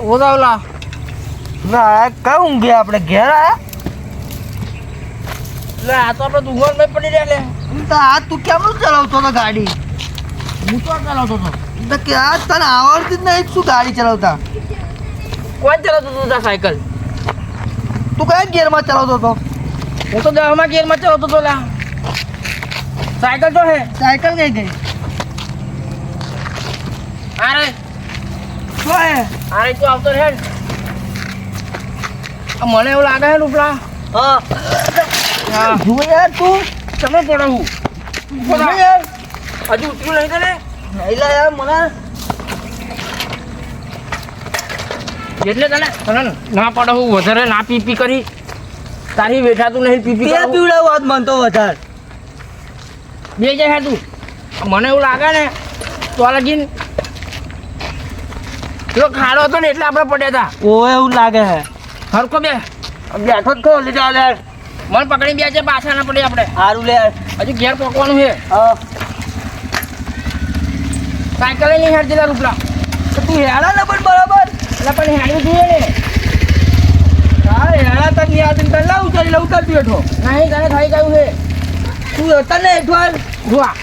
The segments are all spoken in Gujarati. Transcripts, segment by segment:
ઓદાવલા ના કઈ ઊંઘે આપણે ઘેર આયા લે આ તો આપણે દુકાન માં પડી રહ્યા લે તો આ તું કેમનું ચલાવતો હતો ગાડી હું તો ચલાવતો હતો તો કે આ તને આવડતી જ નહીં શું ગાડી ચલાવતા કોણ ચલાવતો હતો સાયકલ તું કયા ગિયરમાં ચલાવતો હતો હું તો 10માં ગિયરમાં ચલાવતો હતો લા સાયકલ તો હે સાયકલ કઈ ગઈ અરે શું હે અરે તું આવતો રહે મને એવું લાગે છે રૂપલા હા હા જુઓ યાર તું તમે પડાવું જુઓ યાર હજુ ઉતર્યું નહીં તને નહીં લા યાર મને એટલે તને તને ના પડાવું વધારે ના પીપી કરી તારી બેઠાતું નહીં પીપી તે પીવડાવ વાત મન તો વધારે બે જાય તું મને એવું લાગે ને તો લગીન પેલો ખાડો હતો ને એટલે આપણે પડ્યા હતા ઓવે એવું લાગે હે હરકો બે બેઠો જ ખો લઈ જા યાર મન પકડી બે છે પાછા ના પડે આપણે સારું લે યાર હજુ ઘેર પકવાનું છે હા સાયકલ નહીં હેડ દીધા રૂપલા તો તું હેડા ને પણ બરાબર એટલે પણ હેડવું જોઈએ ને હા હેડા તક યાર તને લાવ ઉતારી લઉં ઉતારતી બેઠો નહીં તને થઈ ગયું છે તું તને એઠવાલ જોવા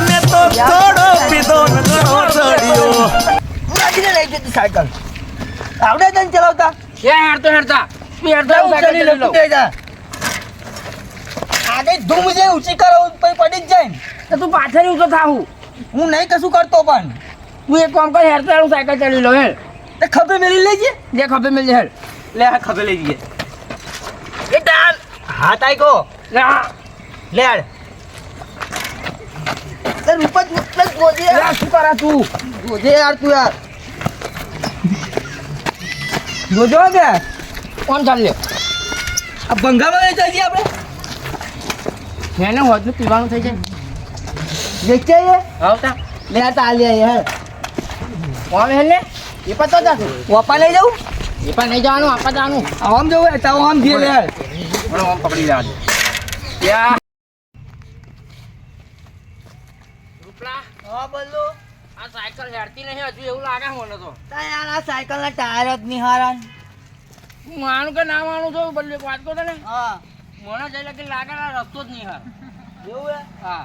મેં તો થોડો પીધો ને ઘણો ચડ્યો ગાડીને લઈ જતી સાયકલ આવડે તને ચલાવતા ક્યાં હેડતો હેડતા તું હેડતો સાયકલ લઈ લઉં આગળ ધૂમ જે ઊંચી કરો પછી પડી જ જાય ને તો તું પાછળ ઉતો થાવું હું નહીં કશું કરતો પણ તું એક કામ કર હેડતો હું સાયકલ ચડી લઉં હેડ તે ખભે મેલી લેજે જે ખભે મિલ હેડ લે આ ખભે લઈ જઈએ એ તાન હાથ આઈ કો લે આ. લે આડ તે રૂપત મતલબ ગોજે લે આ શું કરા તું ગોજે યાર તું યાર ગોજો કે કોણ ચાલ્યો આ ભંગામાં લઈ જઈએ આપણે એને હોજનું પીવાનું થઈ જાય દેખાઈએ આવતા લે આ તાલી યાર કોણ હે ને એ પતો જા તું વપા લઈ જાઉં એ પણ નહીં જવાનું આપા જવાનું આમ જવું તો આમ જઈએ લે યાર મને આમ પકડી લેવા દે યા રૂપલા હા બોલો આ સાયકલ હેડતી નહીં હજુ એવું લાગે મને તો તા યાર આ સાયકલના ટાયર જ નહીં હારા હું માનું કે ના માનું છું બદલે વાત કરો ને હા મને જઈ લગી લાગે ને રસ્તો જ નહીં હાર એવું હે હા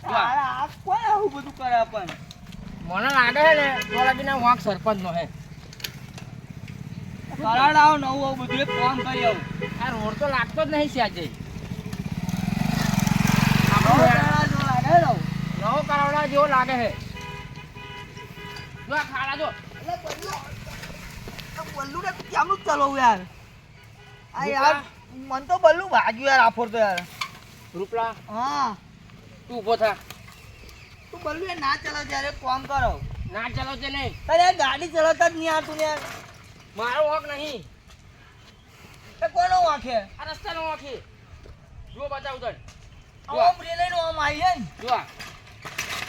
આ કોણ આવું બધું કરે પણ મને લાગે છે ને તો લગીને વાંક સરપંચ નો હે કરાડ આવ નવું આવું બધું એક કામ કરી આવું આ રોડ તો લાગતો જ નહીં સ્યાજે નવો કરાવડા જેવો લાગે છે જો આ ખાડા જો બલ્લુ ને કેમનું ચલાવું યાર આ યાર મન તો બલ્લુ ભાગ્યું યાર આફોર તો યાર રૂપલા હા તું ઊભો થા તું બલ્લુ એ ના ચલાવ ત્યારે કામ કરો ના ચાલો છે નહીં તારે યાર ગાડી ચલાવતા જ નહીં આવતું ને યાર મારો વાંક નહીં એ કોનો વાંખે આ રસ્તાનો વાંક છે જો બતાવ તને આમ રેલે નો આમ આવી હે ને જો આ.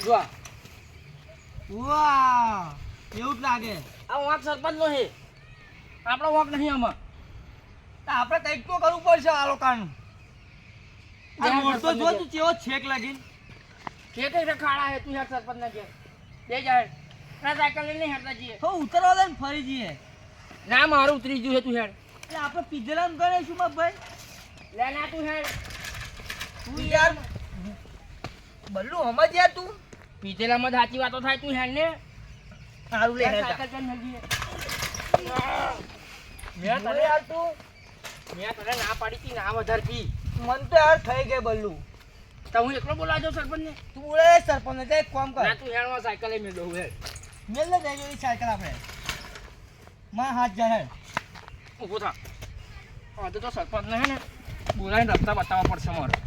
જો આ. વાહ એવું જ લાગે આ વાંક સરપંચ નો છે આપણો વાંક નહીં આમાં તો આપણે કંઈક તો કરવું પડશે આ લોકોનું આ રોડ તો જો તું કેવો છેક લાગીને કે ખાડા હે તું યાર સરપંચ ના કે બે જાય ના સાયકલ લઈને હેડતા જઈએ તો ઉતરવા દે ને ફરી જઈએ ના મારું ઉતરી ગયું છે તું હેડ એટલે આપણે પીજલામ ગણીશું માં ભાઈ લે ના તું હેડ તું યાર બલ્લુ સમજ યાર તું પીતેલામાં સાચી વાતો થાય તું હેડ ને સારું લે હેડ સાયકલ ચાલ જઈએ મેં તને યાર તું મેં તને ના પાડી હતી ના વધારે પી મન તો યાર થઈ ગઈ બલ્લુ તો હું એકલો બોલાવજો સરપંચ ને તું બોલે સરપંચ ને એક કામ કર ના તું હેડમાં સાયકલ લઈ મેં દઉં હેડ મેલ ને દેજો એ સાયકલ આપણે માં હાથ જાય હેડ ઊભો થા હા તો સરપંચ ને હે ને બોલાવીને રસ્તા બતાવવા પડશે મારે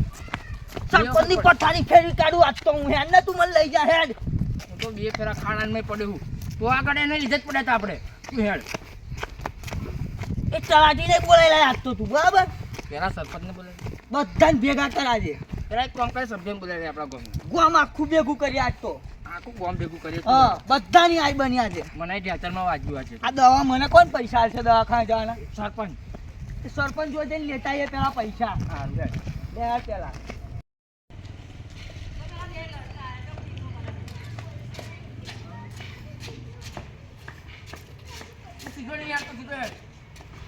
સરપંચ ની પથારી ફેરવી કાઢું આજ તો હું હેડ ને તું મને લઈ જા હેડ હું તો બે ફેરા ખાડામાં પડ્યો હું તો આગળ એને લીધે જ પડ્યા હતા આપણે તું હેડ એ ચલાટીને બોલાયેલા આજ તો તું બરાબર પેલા સરપંચ ને બોલે બધાને ભેગા કરાજે પેલા એક કામ કરે સભ્યને બોલાવી આપણા ગામમાં ગામ આખું ભેગું કરી આજ તો આખું ગામ ભેગું કરીએ હા બધાની આઈ બની આજે મને ઢેચરમાં વાંચ્યું આજે આ દવા મને કોણ પૈસા આલશે દવાખાને જવાના સરપંચ એ સરપંચ જોડે લેતા આવીએ પેલા પૈસા હા લે આ પેલા પૂછી તો હેડ.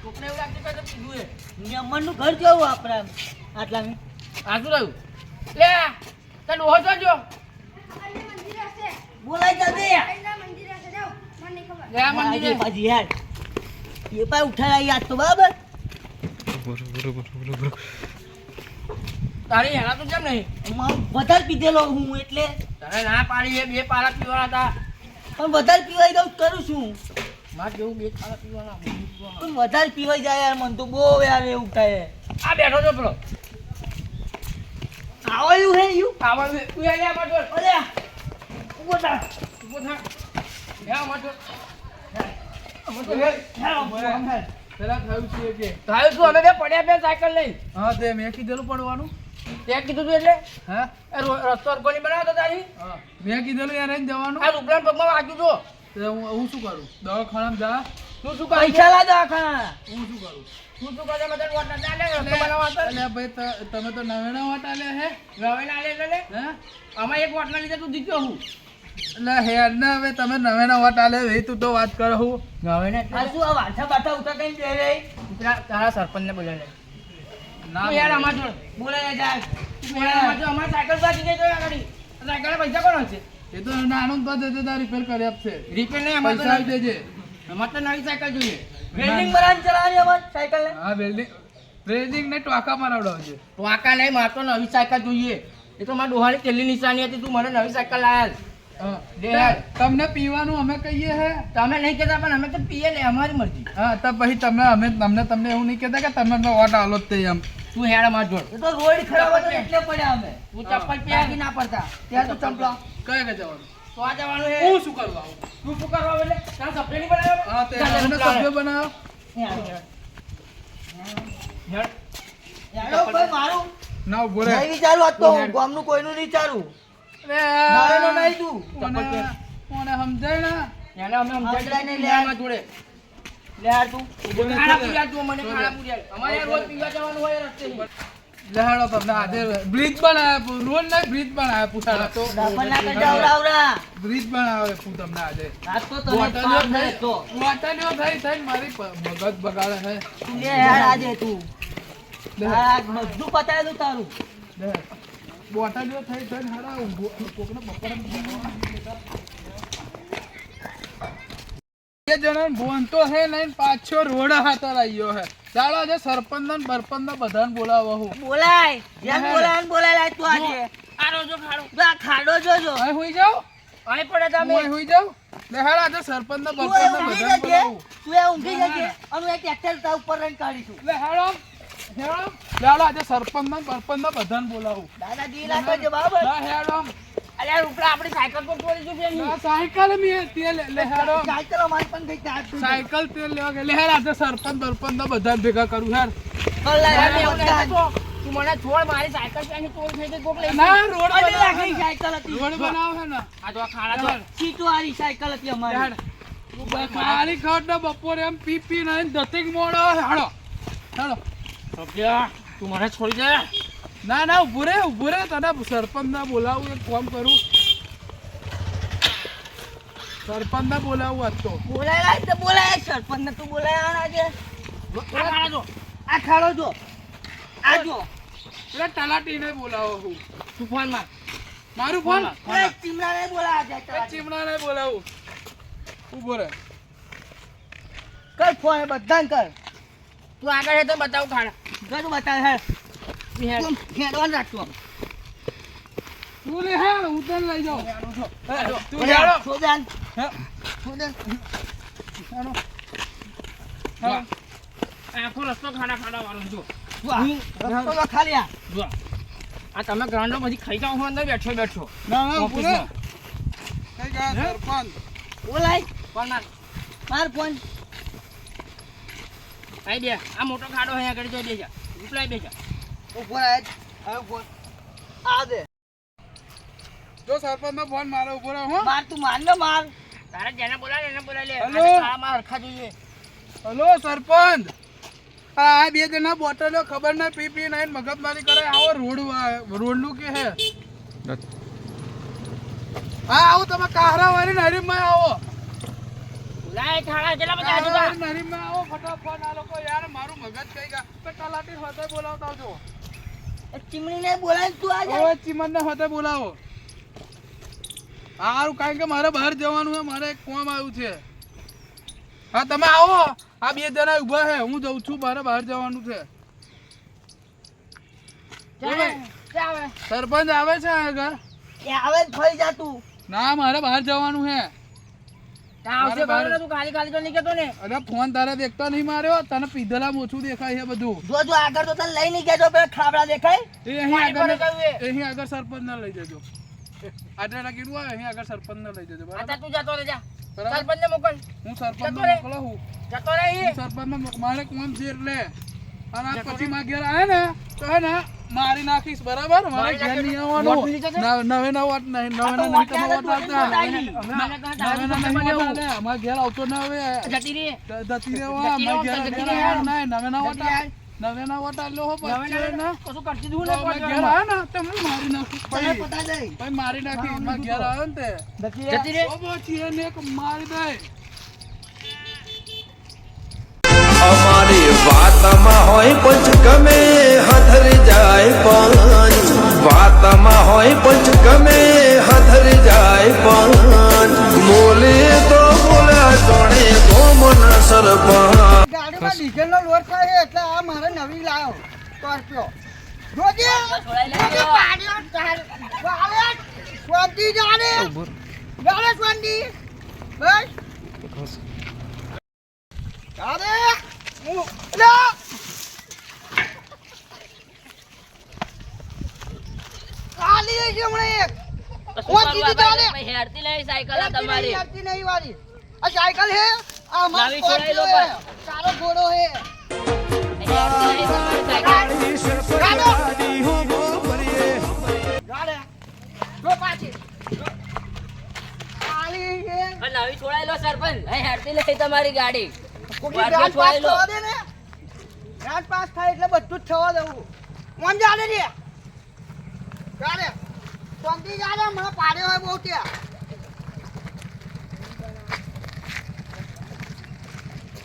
કોકને એવું લાગતું કે તો કીધું એ. બ્રાહ્મણનું ઘર કેવું આપણે આટલામાં આ શું રહ્યું? લે તને ડોહો તો જો. બોલાય જલ્દી લે આ મંદિરે. આજે પાછી યાર એ પાછું ઉઠાડાઈ આજ તો બરાબર તારી હેરા તો કેમ નહીં? એમાં વધારે પીધેલો હું એટલે તારે ના પાડી એ 2 પાલા પીવાના હતા. પણ વધારે પીવાઈ દઉં કરું છું માર જેવું 2 પાલા પીવાના. પણ વધારે પીવાઈ જાય યાર મને તો બહુ યાર એવું થાય આ બેઠો છો પેલો. આવાયું હે યુ આવા તું લે આ મત. અરે ઉભો થા. ઉભો થા. લે આ મત. પેલા થયું છે કે તાયું શું અમે બે પડ્યા બે સાયકલ લઈ. હા તે મેં કીધેલું પડવાનું તે કીધું તું એટલે હા એ રસ્તો અરકો નહીં બનાવ્યો તો તારી. હા મેં કીધેલું યાર અહીં જવાનું આ ઉપરાંત પગમાં વાગ્યું છો. તો હું શું કરું દવાખાનામાં જા તું શું કરે? પૈસા લા દવાખાના હું શું કરું તું શું કરે? મતલબ વોટ ના ચાલે રસ્તો બનાવવા હતો. અલ્યા ભાઈ તમે તો નવેણા વાટ આલ્યા હે હવે ના લે એટલે હે આમાં એક વોટ ના લીધે તું જીત્યો હું. એટલે હેર ના હવે તમે નવેણા વાટ આલ્યા એ તું તો વાત કરો હું હવે ને આ શું આ વાંઠા બાઠા ઉઠા કઈ દે રે તારા સરપંચ ને બોલાવે. ના તું યાર અમાર જોડ. બોલાય જાય તું યાર અમાર જોડ. અમારી સાયકલ બાકી ગઈ તો આગળ. સાયકલના પૈસા કોણ હશે? એ તો નાનું તો દે દે રિપેર કરી આપશે રિપેર નહીં અમારે તો પૈસા આપી દેજે અમારે તો નવી સાયકલ જોઈએ. વેલ્ડિંગ બનાવીને ચલાવવાની અમાર સાયકલ ને હા વેલ્ડિંગ ને ટોકા મારાવડાવજે વાંકા નહીં, મારે તો નવી સાયકલ જોઈએ. એ તો મારા ડોહાની છેલ્લી નિશાની હતી. તું મને નવી સાયકલ લાયા. હા. લે યાર. તમને પીવાનું અમે કહીએ હે તમે નહીં કહેતા પણ અમે તો પીએ લે અમારી મરજી. હા તો પછી તમને એવું નહીં કહેતા કે તમે વોટ આલો જ તે એમ તું હેડ અમાર જોડ. એ તો રોડ ખરાબ હતો એટલે પડ્યા અમે તું ચપ્પલ પહેર્યા કે ના પડતા? ત્યાં તો ચંપલા કયા કે જવાનું તો આ જવાનું હે. હું શું કરવા આવું તું શું કરવા એટલે તારા સપને નહીં બનાવ્યો? હા તે ચાલ, અમને ચાલ. સભ્ય બનાવો હેડ. યારો ભાઈ મારું ના ઉભો રે નહીં વિચારું આજ તો હું ગામનું કોઈનું નહીં વિચારું નાનો નહીં તું કોને સમજાય ને એને અમે સમજાવી સમજાય નહીં લે લે. અમાર જોડે. લે યાર તું ખાડા પૂર્યા તું મને ખાડા પૂર્યા. અમારે યાર રોજ પીવા જવાનું હોય રસ્તે. લહાડો તમને આજે બ્રિજ બનાવ્યા રોડ નહીં બ્રિજ બનાવ્યા પૂછાડો તો ડાપણ ના કરતા આવડાવડા બ્રિજ બનાવે હું તમને આજે આજ તો તમે પાપ નહીં તો વાટાણીઓ થઈ મારી મગજ બગાડે છે તું લે યાર આજે તું લે. આ બધું પતાવી દઉં તારું બોટાણીઓ થઈ હારા કોકને બપોરે એ જણા બોનતો હે નહીં પાછો રોડ હાથે લાગ્યો હે ચાલો આજે સરપંચ ને બરપંચ ને બધાને બોલાવો હું બોલાય જેમ બોલાય ને બોલાય લાય તું આજે આ રોજો ખાડો. જો આ ખાડો જોજો અહીં હુઈ જાવ અહીં પડે તમે. હું અહીં હુઈ જાવ લે હાલ આજે સરપંચ ને તું બરપંચ એ ને ઊંઘી બધાને જજે બોલાવું તું એ ઊંઘી જજે અને એક ટ્રેક્ટર તા ઉપર રહીને કાઢીશું લે હાલો ચાલો આજે સરપંચ ને બરપંચ ને બધાને બોલાવું દાદાજી લાગે છે બરાબર ના હેડો અલ્યા ઉપરા આપણી સાયકલ પર તોડી જો બેની. ના સાયકલ મે તેલ લે હેડો સાયકલ અમારી પણ ગઈ ત્યાં તું સાયકલ તેલ લેવા ગયા લે હેડ આજે સરપંચ બરપંચ ને બધાને ભેગા કરું હેડ કર લાય યાર, એવું નહીં બધા. થતું. તું મને છોડ મારી સાયકલ ત્યાંની તોડી થઈ ગઈ કોક લઈ ના ગયું. રોડ અરે બનાવે લાકડી સાયકલ હતી રોડ બનાવે હે ને આ તો આ ખાડા તો. સીટો વાળી સાયકલ હતી અમારી હેડ ખાલી ખડ ને બપોરે એમ પી ને દતિક મોડો હેડો હેડો સભ્યા, તું મને છોડી દે. ના ઉભું રે તને સરપંચ ને બોલાવું એક ફોન કરું સરપંચ ને બોલાવું આજ તો બોલાય લાય તો બોલાય સરપંચ ને તું બોલાય આજે આ ખાડા જો. આ ખાડો જો આ જો એટલે તલાટી ને બોલાવો હું તું ફોન માર. મારું ફોન ઓય ચીમડા ને બોલા આજે ચીમણા ને બોલાવું ઉભો રે કર ફોન એ બધાને કર તું આગળ હે તો બતાવું ખાડા. ગયું બતાવ હે હેડ. તું હેડવાન રાખતો તું લે હેડ ઉતર લઈ જાઓ તું ઓલે હેડો સોદાન સોદાન જો. આખો રસ્તો ખાડા વાળો જો. રસ્તો તો ખાલી આ જો. આ તમે ગ્રાઉન્ડમાં બધી ખાઈ જાઓ છો અંદર બેઠો. ના ઉભો રે ઓફિસમાં. કઈ ગયા સરપંચ બોલાય ફોન માર. માર ફોન આઈ દે. આ મોટો ખાડો અહીંયા આગળ જોઈ દેજા. ઉપલાય બેજા. ઉપર આય હવે ફોન આ દે જો સરપંચ નો ફોન મારો ઉભો રહો હો માર તું માર ને માર તારે જેને બોલાવે એને બોલાવી લે. હેલો. આને ખાડામાં હરખા જોઈએ. હલો સરપંચ આ બે જણા બોટલો ખબર ના પી ને મગજમારી કરે આવો રોડ નું કે હે હા આવો તમે કાહરા વાળી હરીફ માં આવો લાય ખાડા કેટલા બધા આવો, હતા નરીમાં આવો ફટાફટ. આ લોકો યાર મારું મગજ કઈ ગયા. બે તલાટી હોતે બોલાવતા આવજો. ચીમણીને બોલાય તું આ જા. હવે ચીમનને હોતે બોલાવો. સારું, કારણ કે મારે બહાર જવાનું છે, મારે એક કામ આવ્યું છે. હા તમે આવો. આ બે જણા ઊભા છે, હું જઉં છું, મારે બહાર જવાનું છે. સરપંચ આવે છે આગળ? એ આવે જ ફરી જા તું. ના, મારે બહાર જવાનું છે. ત્યાં આવશે ખબર ને તું ખાલી ખાલી તો નહીં કહેતો ને અરે ફોન તારે દેખતો નહીં માર્યો, તને પીધેલા ઓછું દેખાય છે બધું. જો જો આગળ તો તને લઈ નહીં ગયા, જો પેલા ખાબડા દેખાય. એ અહીં મારી પર કહ્યું એ. અહીં આગળ સરપંચ ને લઈ જજો. આટલા કીધું હોય, અહીં આગળ સરપંચ ને લઈ જજો. અત્યારે તું જતો રહે જા બરાબર? સરપંચને મોકલ હું સરપંચ જતો રે. મોકલાવું. જતો રહે હું સરપંચ મારે કોમ છે એટલે. અને આ પછી માં ઘેર આવે ને તો હે ને મારી નાખીશ, બરાબર? મારે ઘેર નહીં આવવાનું. વોટ લીધો છે? નવે નવ વોટ નહીં, નવે આ તો નહીં તમે વોટ વોટ યાદ જ આપતા. વોટ નવે નવ નહીં વોટ આલે. અમારે ઘેર આવતો ના હવે. જતી રહી જતી રહેવા, અમારે ઘેર જતી ઘેર રહે. આવે નહીં, નવે નવ વોટ જતી રહે. નવે નવ વોટ આલ્યો હો નવે પછી નવે ને. કશું કરતી દઉં તો ને અમારે પાંચ ઘેર વારમાં. આવે ને તો હું મારી નાખીશ. તને પછી પતા જાય. પછી મારી નાખીશ. મારે ઘેર આવે ને તે જતી રહે તો પછી એને એક મારી દે. અમારી વાતમાં હોય પંચ ગમે હથરી જાય પંચ વાતમાં હોય પંચ ગમે હથરી જાય પંચ બોલે તો બોલ્યા જોડે ગોમન સરપંચ ગાડીમાં ડીઝલનો લોડ થાય એટલે આ મારે નવી લાવ્યો સ્કોર્પિયો. જોજે જોજે પાડ્યો તાર વાલે સ્વાંતિ જાને જાને સ્વાંતિ બસ જાને હું લા કાલી છે હમણે એક ઓ દીદી જાને હેરતી લઈ સાયકલ આ તમારી તમારી આતી નહીં વાળી આ સાયકલ હે આ મારો નવી છોડાઈ લો સ્કોર્પિયો હે તારો ઘોડો હે હેરતી લઈ તમારી સાયકલ ગાડે જો પાછી કાલી હે નવી છોડાઈ લો સરપંચ અહીં હેરતી લઈ તમારી ગાડી કોકી વારસો ગ્રાન્ડ પાસ છોડાઈ લો. થવા દે ને ગ્રાન્ડ પાસ થાય એટલે બધું જ થવા દઉં મોન જાડે રે ગાડે સોંતી જાડે મને પાડ્યો હોય બહુ ત્યાં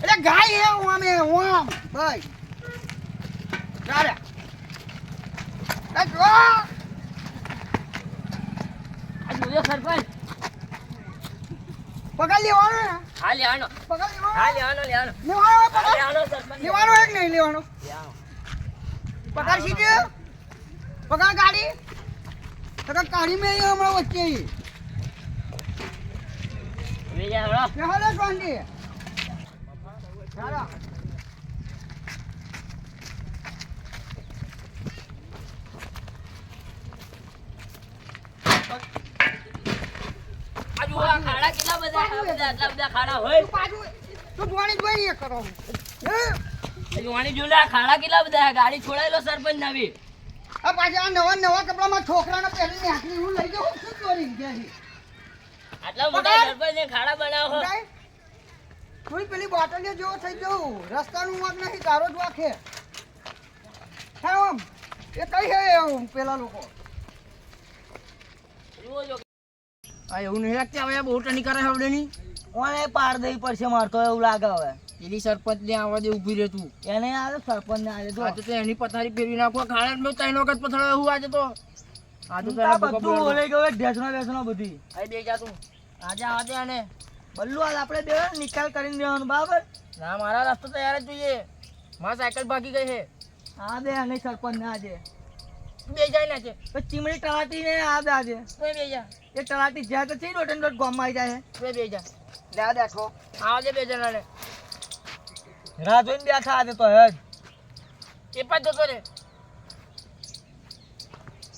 એટલે ગાય હે ઓમે ઓમ ભાઈ ગાડે એ જો આ જોયો સરપંચ પકડ લેવાનો ને હા લેવાનો પકડ લેવાનો હા લેવાનો લેવાનો લેવાનો હોય હા પકડ લેવાનો સરપંચ લેવાનો એક નહીં લેવાનો લેવાનો. પકડ સીધે પકડ ગાડી પકડ કાઢી મેં હમણાં વચ્ચે બીજા હેડો. બેહો લે સ્વાંતિ ચાલો આ જુઓ, આ ખાડા કેટલા બધા આટલા બધા ખાડા હોય તું પાછું તું જોવાની જોઈએ કરો હે જોવાની જોડે આ ખાડા કેટલા બધા છે. ગાડી છોડાઈ લો સરપંચ નવી આ પાછા આ નવા નવા કપડામાં છોકરાને પહેરી નાખી હું લઈ જાઉં શું ચોરી ગયા આટલા મોટા સરપંચ ખાડા બનાવો છે થોડી પેલી બોટલીઓ જેવો થઈ જવું રસ્તાનું વાંક નહીં તારો જ વાંક હે હા આમ એ કઈ હે પેલા લોકો જુઓ જો. આ એવું નહીં લાગતું હવે બહુ ટની કરે હવે ની ઓને પાડ દઈ પડશે મારતો એવું લાગે હવે એની સરપંચ ને આવવા દે ઊભી રહે તું એને આવે સરપંચ ને આવે જો આજે તો એની પથારી ફેરવી નાખો ખાડા ત્રણ વખત પથારો હું આજે તો તું તાર બધું બોલે ગયો ઢેસનો બેસનો બધી અહીં બે જા તું આજે આવા દે આને બલ્લુ હાલ આપણે બે નિકાલ કરીને દેવાનું બરાબર ના મારા રસ્તો તૈયાર જ જોઈએ મારા સાયકલ ભાગી ગઈ છે આ દે અને સરપંચ ને આજે બે જાય ના છે તો ચીમડી તલાટી ને આ દે આજે બે જા એ તલાટી જ્યાં તો છે દોટ દોટ ગામમાં આવી જાય બે જા લે આ દેખો આવા દે બે જણાને રાહ જોઈને બેઠા આજે તો હેજ એ પણ જતો રે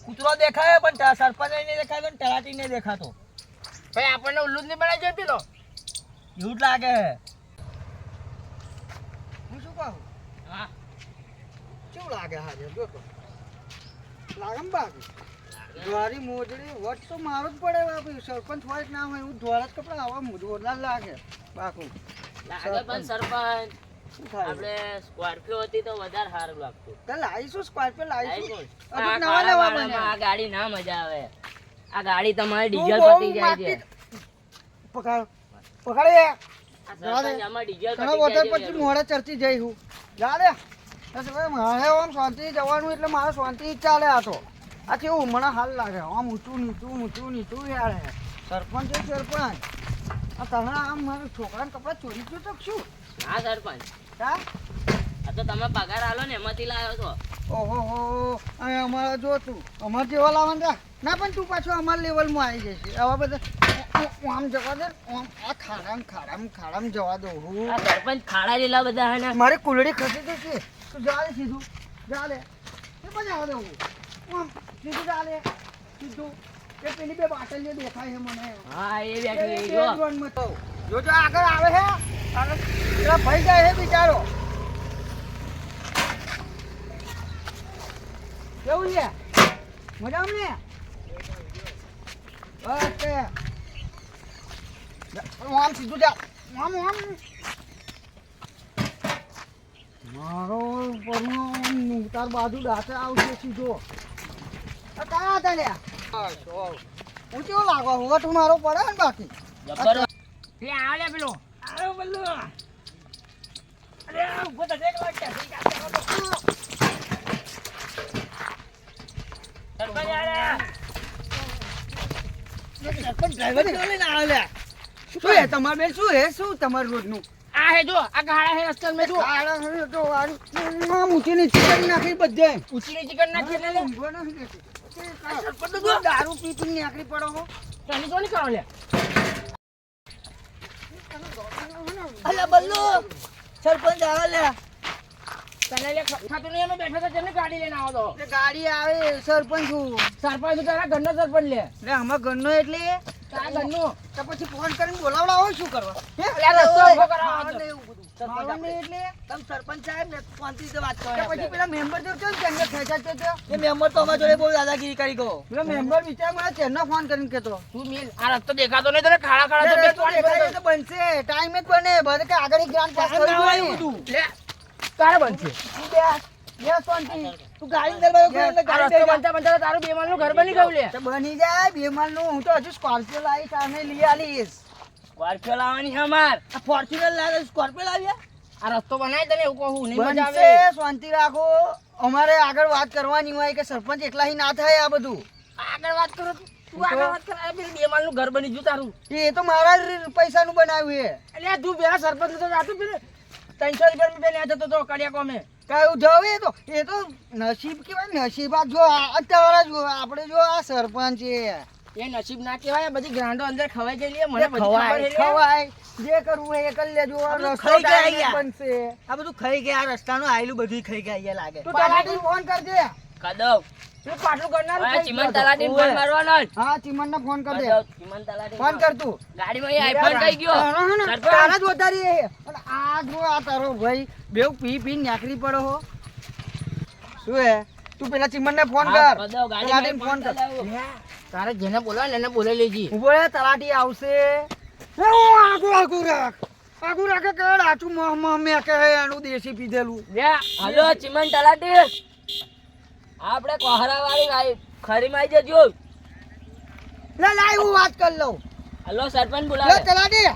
કૂતરો દેખાય પણ સરપંચ નહીં દેખાય પણ તલાટી નહીં દેખાતો ભાઈ આપણને ઉલ્લુ જ નહીં બનાવી જાય પેલો એવું જ લાગે હું શું કહું હા કેવું લાગે હાજર જો તો લાગે ને બાકી દ્વારી મોજડી વટ તો મારો જ પડે બાપી સરપંચ હોય કે ના હોય હું ધોળા જ કપડા આવા જોરદાર લાગે બાકુ લાગે પણ સરપંચ શું થાય આપણે સ્કોર્પિયો હતી તો વધારે સારું લાગતું તો લાવીશું સ્કોર્પિયો લાવીશું લાવીશું. હજુ આ નવા ખાડા નવા વાળામાં બન્યા આ ગાડી ના મજા આવે આ ગાડી તમારી તું ડીઝલ બહુ પતી જાય છે માટી- પકડ પકડ જવા દે ઘણા વોટર પછી મોડે ચર્ચી જઈ હું જા દે બસ હવે મારે આમ શાંતિ જવાનું એટલે મારે શાંતિ જ ચાલે આ તો આ કેવું મને હાલ લાગે આમ ઊંચું નીચું યાર સરપંચ છે સરપંચ આ તને આમ મારા છોકરાને કપડાં ચોરી ગયો તો શું હા સરપંચ હા આ તો તમે પગાર આલો ને એમાંથી લાવ્યો છો. ઓહો અહીં અમારે જો તું અમારે જેવા લાવવાનું રાખ ના પણ તું પાછો અમારા લેવલમાં આવી જશે આવા બધા આમ જવા દે આમ આ ખાડામ જવા દો હું આ સરપંચ ખાડા લીલા બધા હે ને. મારી કુલડી ખસી ગઈ છે તું જા દે સીધું જા દે એ પણ જવા દે હું આમ સીધું જા દે સીધું એ પેલી બે બાટલીઓ દેખાય છે મને હા એ એ બેઠી બે જો. જોનમાં તો જો આગળ આવે છે આગળ પેલા ભાઈ જાય છે બિચારો કેવું છે મજામાં ને બસ તે આમ સીધું જા આમ મારો પરનો તાર બાજુ દાંતે આવશે સીધો કા હતા લે હું કેવો લાગો હવે તું મારો પડે ને બાકી જબર લે આવ લે પેલો આવ બલ્લુ અરે ઉભો તો દેખ લાગ સરપંચ આલે સરપંચ ડ્રાઈવર લઈને આવે લે શું હે તમાર બેન શું તમારું રોજનું આ હે જો આ ગાડા હે અસલ મે જો આડા હે તો આ મૂચીની ચિકન નાખી બધે ઉચલી ચિકન નાખી એટલે લે ઊંઘો નથી દેતી. સરપંચ તો દારૂ પી પીને નાખી પડો હો તને તો નહીં કરો લે અલા બલ્લુ સરપંચ આવે લે તને લે ખાતું નહીં અમે બેઠા હતા જને ગાડી લઈને આવો તો ગાડી આવે સરપંચ છું સરપંચ તો તારા ઘરનો સરપંચ લે એટલે આમાં ઘરનો એટલે તારા ઘરનો તો પછી ફોન કરીને બોલાવડાવો શું કરવા હે? અલ્યા રસ્તો ઊભો કરાવો મારવાને તો. એવું બધું. મારવાને એટલે તમે સરપંચ સાહેબ ને શાંતિ રીતે વાત કરો પછી પેલા મેમ્બર જો કેમ કેમને ખેંચાતો હતો એ મેમ્બર તો અમારા જોડે બહુ દાદાગીરી કરી ગયો પેલો મેમ્બર વિચાર મને ચેનનો ફોન કરીને કહેતો તું મેલ આ રસ્તો દેખાતો નહીં તને ખાડા ખાડા તો બે તો દેખાય તો બનશે ટાઈમ જ બને બધે કે આગળ ગ્રાન્ડ પાસ થયું હોય બધું લે તારે બનશે તું બે શાંતિ તું ગાડી દરબાર આ રસ્તો બનતા બનતા તારું બે માળનું ઘર બની ગયું લે તો બની જાય બે માલનું હું તો હજુ સ્કોર્પિયો લાવી સામે લઈ આલીશ સ્કોર્પિયો લાવવાની છે અમાર આ ફોર્ચ્યુનર લાવે સ્કોર્પિયો લાવ્યા આ રસ્તો બનાય તને એવું કહું નહીં મજા બનશે આવે શાંતિ રાખો અમારે આગળ વાત કરવાની હોય કે સરપંચ એકલા હી ના થાય આ બધું આગળ વાત કરો તું આગળ વાત કર આ પેલું બે માળનું ઘર બની ગયું તારું એ તો મારા જ પૈસાનું બનાવ્યું છે એટલે તું પેલા સરપંચ તો જાતું પેલું 300 રૂપિયા મેં જતો તો કડિયા કોમે કયું જવું એ તો નસીબ કેવાય નસીબ આ જો અત્યારે જો આપણે જો આ સરપંચ છે એ નસીબ ના કહેવાય આ બધી ગ્રાન્ડો અંદર ખવાઈ ગયેલી મને બધી ખબર છે લે. ખવાય જે કરવું હોય એ કરી લેજો આ બધું રસ્તો ખાઈ ગયા ટાઈમે અહીંયા. બનશે આ બધું ખાઈ ગયા રસ્તાનું આયેલું બધું ખાઈ ગયા અહીંયા લાગે તું તલાટીને ફોન કરજે કદવ તું પાટલું કરનાર હા, ચીમન તલાટીને ફોન મારવાનો જ હા ચીમનને ફોન કર દે ચીમન તલાટી ફોન કર તું ગાડીમાં એ આઈફોન કઈ ગયો સરપંચ. તારા જ વધારી એ. અને આ જો આ તારો ભાઈ બેવ પી નાખરી પડો હો શું હે તું પેલા ચીમનને ફોન હા, કર કદવ, ગાડીમાં તલાટીને ફોન કર લાવો. તારે જેને બોલાવે ને એને બોલાવી લેજી ઉભો રે તલાટી આવશે એ ઓ આગુ રાખે કે આચું મેં કે એનું દેશી પીધેલું હલો ચીમન તલાટી આપણે કોહરા વાળી ખરીમાં આવી જજો લે લાય હું વાત કરી લઉં હલો સરપંચ લે બોલાવે તલાટી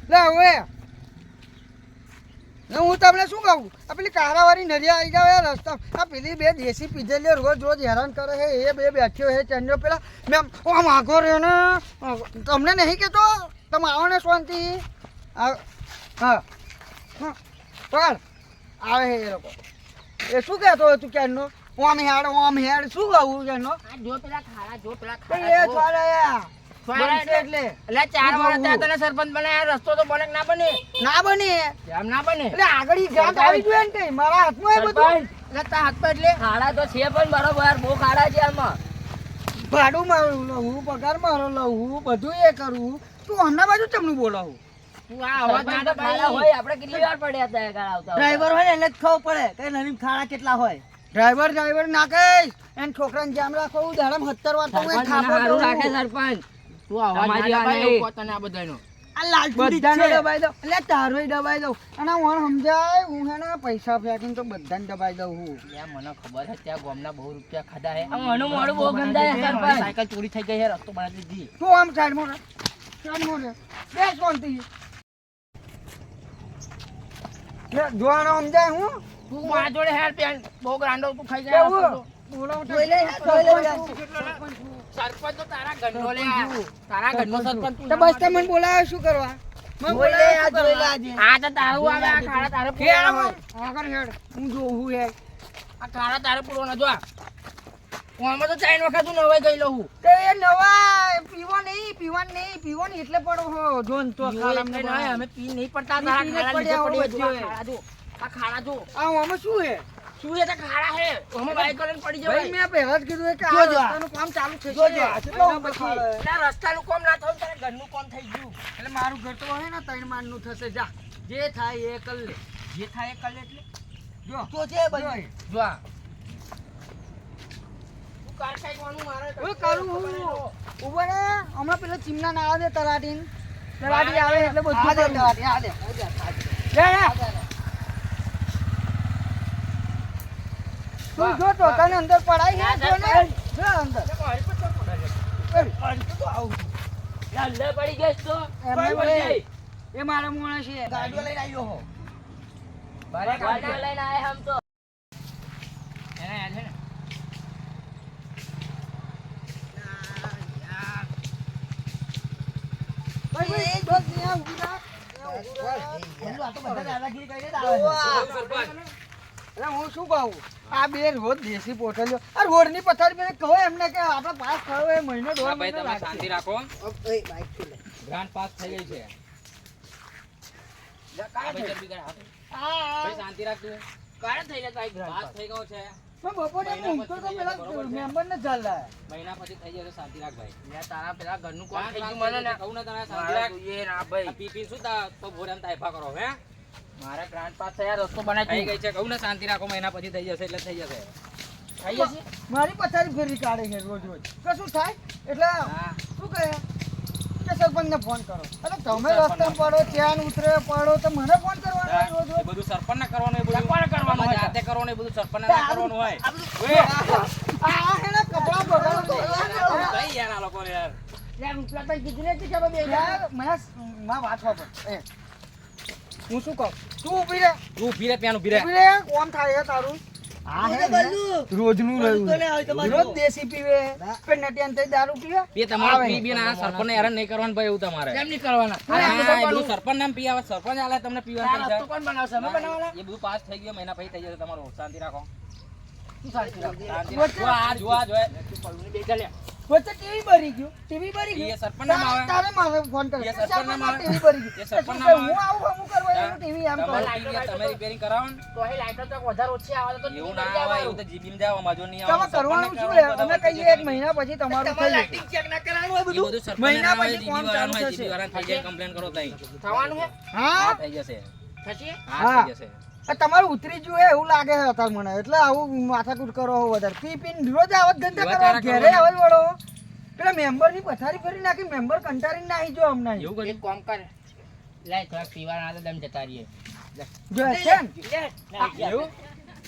લે હવે ને હું તમને શું કહું આ પેલી કારાવાળી નરિયા આવી ગયા રસ્તા આ પેલી બે દેશી પીધેલી રોજ હેરાન કરે છે એ બે બેઠ્યો છે ચંદ્ર પેલા મેમ આમ આગો રહ્યો ને તમને નહીં કહેતો તમે આવો ને શાંતિ હા હા ચાલ આવે છે એ લોકો એ શું કહેતો હતો ક્યારનો આમ હેડ શું કહું ક્યારનો આ જો પેલા ખાડા જો પેલા એ ખાડા જો. છોડ્યા છોડ્યા એટલે એટલે 4 વર્ષ થયા તને સરપંચ બનાયા રસ્તો તો બને કે ના બને ના બને આમ ના બને એટલે આગળ જાત આવી જોઈએ ને કઈ મારા હાથમાં એ બધું સરપંચ એટલે તારા હાથમાં એટલે ખાડા તો છે પણ બરોબર બહુ ખાડા છે આમાં ભાડું મારું લઉં પગાર મારો લઉં બધું એ કરું તું હમણાં બાજુ તમને બોલાવું તું આ અવાજ ના તો ખાડા હોય આપણે કેટલી વાર પડ્યા હતા એ ગાળ આવતા ડ્રાઈવર હોય ને એને જ ખબર પડે કે નવીન ખાડા કેટલા હોય ડ્રાઈવર ના કહીશ એને છોકરાને જામ રાખો હું દાડમ 70 વાર તો હું સરપંચ થાપો મને હારું દઉં. રાખે સરપંચ તું અવાજ ના તમારી દબાય આ એવું કહો તને આ બધાનો આ લાલચુડી જ બધાને છે દબાઈ દઉં એટલે તારોય દબાઈ દઉં અને હું સમજાય હું હે ને પૈસા ફેંકીને તો બધાને દબાઈ દઉં હું યાર મને ખબર છે ત્યાં ગામના બહુ રૂપિયા ખાધા હે આ મનું મોડું બહુ ગંદા હે સરપંચ સાયકલ ચોરી થઈ ગઈ હે રસ્તો બનાવી દીધી તું આમ સાઈડમાં રાખ. ચાલ મોને બે શાંતિ લે જોવાનો સમજાય હું તું મારા જોડે હેર પેન બહુ ગ્રાન્ડો તું ખાઈ જાય કેવું બોલાવ જોઈ લે સરપંચ તો તારા ઘરનો લે તારા ઘરનો સરપંચ તું તો બસ તમે મને બોલાવ્યો શું કરવા મને બોલાવ્યો શું કરવા? આ તો તારું આવે આ ખાડા તારે હેડ પૂરો આવો. આગળ હેડ હું જોઉં હે આ ખાડા તારે પૂરો ન જો આમાં તો 3 વખત હું નવાઈ ગયેલો હું તે એ નવા પીવો નહીં એટલે પડો હો જોન તો ખાલામને નહીં અમે પી નહીં પડતા તારા પીને ખાડા પડ્યા નીચે હોય પડી હોય. વચ્ચે. આ ખાડા જો આ આમાં શું હે શું એ તો ખાડા હે અમે બાઈક કરીને પડી ભાઈ જવાય મેં પહેલા જ કીધું કે આ જોજો. રસ્તાનું કામ ચાલુ થશે જોજો. કેટલો ઉપર ખાડો હે. એટલે રસ્તાનું કામ ના થયું તારે ઘરનું કામ થઈ ગયું એટલે મારું ઘર તો હે ને 3 માળનું થશે જા જે થાય એ કર લે જે થાય એ કર લે એટલે જો તો છે ભાઈ જો આ તું કાર કાઢવાનું મારે હું કરું હું ઉભો રે હમણાં પેલો ચીમના ના આવે તલાટી આવે એટલે બધું કરું. લે, લે. તું જો તો તને અંદર પડાઈ ના, ને જો ને ના, જો અંદર લે પડી ગઈ તો એમને પડી વળે. ગઈ. એ મારા મોણા છે ગાડીઓ લઈને આવ્યો હો ગાડીઓ લઈને આયા હમ તો એને યાદ છે ને ભાઈ એક બસ ત્યાં ઊભી રાખ. બંધુ આ તો બધા દાદાગીરી કરીને જ ઓવા. આવે અરે હું શું કહું આ બે રોજ દેશી પોટલીઓ આ રોડની પથારી પર કહો એમને કે આપણે પાસ થયો એ મહિનો દોઢ ભાઈ મહિનો તમે શાંતિ રાખો લાગશે. ગ્રાન્ડ પાસ થઈ ગઈ છે કાય ભાઈ થઈ જલ્દી કર હાથ. આ ભાઈ શાંતિ રાખ તું કાય થઈ જાય તારી પાસ થઈ ગયો છે પણ બપોરે મહિના ઊંઘતો તો પછી પેલા બરોબર છે. મેમ્બરને જ ઝાલા. મહિના પછી થઈ જશે શાંતિ રાખ ભાઈ લે તારા પેલા ઘરનું કામ ગ્રાન્ડ થઈ પાસ ગયું મને ને કહું ને તને શાંતિ મારે રાખ જોઈએ ના આ ભાઈ પીપી શું તા તો ભોરે એમ તાયફા કરો હે મારે ગ્રાન્ડ પાસ થયા રસ્તો થઈ બનાવી ગઈ છે કહું ને શાંતિ રાખો મહિના પછી થઈ જશે એટલે થઈ જશે થઈ જશે મારી પથારી ફેરી કાઢે છે રોજ રોજ કશું થાય એટલે હા શું કહે કે સરપંચને ફોન કરો અરે તમે રસ્તામાં પડો ત્યાં ઉતરે પડો તો મને ફોન કરવાનો હોય રોજ એ રોજ બધું સરપંચ ના કરવાનું એ બધું સરપંચને કરવાનું તમારે હોય. જાતે કરવાનું એ બધું સરપંચ ના કરવાનું હોય આ હે ને કપડાં બગાડો તો કઈ યાર આ લોકોને યાર લે રૂપિયા તો કીધું ને કે ચાલો બે યાર મને માં વાંચવા પડે હું શું કહું તું ઊભી રહે તું ઊભી રહે ત્યાં ઊભી રહે ઊભી રહે કોમ થાય છે તારું આ હે ને રોજનું રહ્યું રોજ દેશી પીવે પેટ નટિયાન થઈ દારૂ પીવે એ તમારે આવે. પી બી ના સરપંચને હેરાન નહીં કરવાનું ભાઈ એવું તમારે કેમ નહીં કરવાના હા, એ બધું સરપંચ નામ પી આવે સરપંચ આલે તમને પીવાનું રસ્તો કોણ બનાવશે અમે બનાવવાના એ બધું પાસ થઈ ગયું મહિના પછી થઈ જશે તમારું શાંતિ રાખો તું શાંતિ રાખ. શાંતિ રાખો. જો આ જો આ જો તું પલવીને બેસી જા લે. વચ્ચે ટીવી ભરી ગયું ટીવી ભરી એ ગયું સરપંચ નામ આવે તારે મારે ફોન કરે એ સરપંચ નામ આવે. ટીવી ભરી એ ગયું સરપંચ શું નામ કહું? હું આવે. આવું કરવા એનું ટીવી આમ તમારે કરો ટીવી તમે રિપેરિંગ કરાવો ને તો અહીં લાઈટો તો વધારે ઓછી આવે તો એવું ટીવી ના લઈ આવે એવું તો જીબીમ જાવ મજો નહીં આવે તમે કરવાનું શું છે અમે કહીએ એક મહિના પછી તમારું થઈ જશે. ચેક ના કરવાનું હોય એ બધું સરપંચ મહિના ના આવે પછી જીબી કોણ વાળાનું ચાલુ હોય થશે? જીબી વાળાને થઈ જાય કમ્પ્લેન કરો તઈ થવાનું છે હા થઈ જશે થશે હા થઈ જશે આ તમારું ઉતરી ગયું હે એવું લાગે છે અત્યારે મને એટલે આવું માથાકૂટ કરો હો વધારે પી પીને રોજ આવત ધંધા એવા કરો તારા ઘેરે કરવાના. આવત વળો પેલા મેમ્બરની પથારી ફરી નાખી મેમ્બર કંટાળી નાહી જો અમને એવું કર્યું એક કામ કર લાય થોડા પીવાના તો દમ જતા રહીએ જો છે ને એવું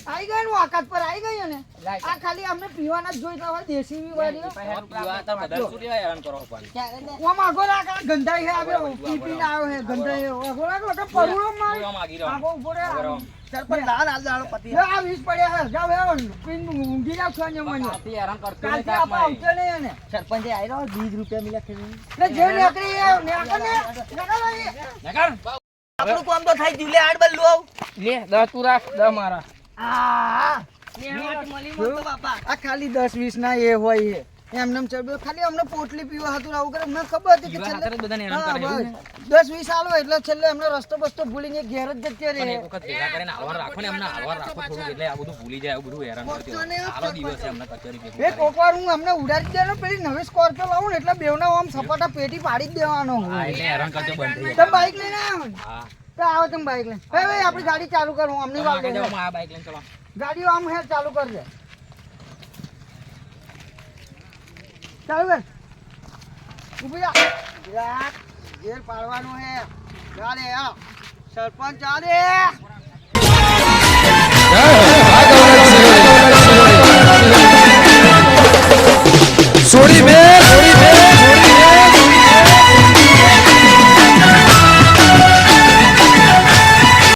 આવી ગઈ ને વાકાત પર આવી ગઈ ને લાય. આ ખાલી અમને પીવાના જ જોઈતા હોય દેશી વાળીઓ પીવા તો બધા શું લેવા હેરાન કરો પાડી ઓમ આગો રાખ આ ગંધાઈ હે આવ્યો પી પીને આવ્યો હે ગંધાઈ હે આગો રાખ લગા પરુડો માર પીવા માંગી રહ્યો આગો ઉભો રે ઉભો રહો. સરપંચ લાલ હાલ દાડો પતિ આ 20 પડ્યા હે જાવ હે પીન ઊંઘી જાવ છો ને મને કાલથી હેરાન કરતો કાલથી નહીં આપા તાપમાં. આવશે નહીં એને સરપંચે આવી રહ્યો 20 રૂપિયા મિલા ખેલી ને જે નીકળી એ નીકળ ને નીકળ અહીં. નકર? આપણું કામ તો થઈ ગયું લે આડ બલ્લુ આવ લે 10 તું રાખ 10 મારા આ ખાલી 10-20 ના એ હોય એ એમને એમ ચડ્યો ખાલી અમને પોટલી પીવા હતું આવું કરે અમને ખબર હતી કે પીવા છેલ્લે ખાતર જ બધાને હેરાન હા, કરે એવું બસ 10-20 આલો એટલે છેલ્લે એમને રસ્તો બસ્તો ભૂલીને ઘેર જ જતી પણ રહે એક વખત ભેગા કરીને હાલવાનું રાખો ને એમને હાલવાનું રાખો થોડું એટલે આ બધું ભૂલી જાય આ બધું હેરાન કરતી હોય. હાલો દિવસે એમને કચેરી ભેગું એ કોકવાર હું અમને ઉડાડી જ દેવાનો પેલી નવી સ્કોર્પિયો લાવું ને એટલે બેવને આમ સપાટા પેટી પાડી જ દેવાનો હું હા, એટલે હેરાન કરજો બંધ થઈ તમે બાઈક લઈને આવો ને હા તો આવો તમે બાઈક લઈને ભાઈ આપણી ગાડી ચાલુ કરો હું અમની તમે વાત આગળ જાઓ, હું આ બાઈક લઈને ચલો ગાડીઓ આમ હે ચાલુ કરજે ચાલુ કર ઊભી જા જરાક ઘેર પાડવાનું હે ચાલે હા સરપંચ ચાલે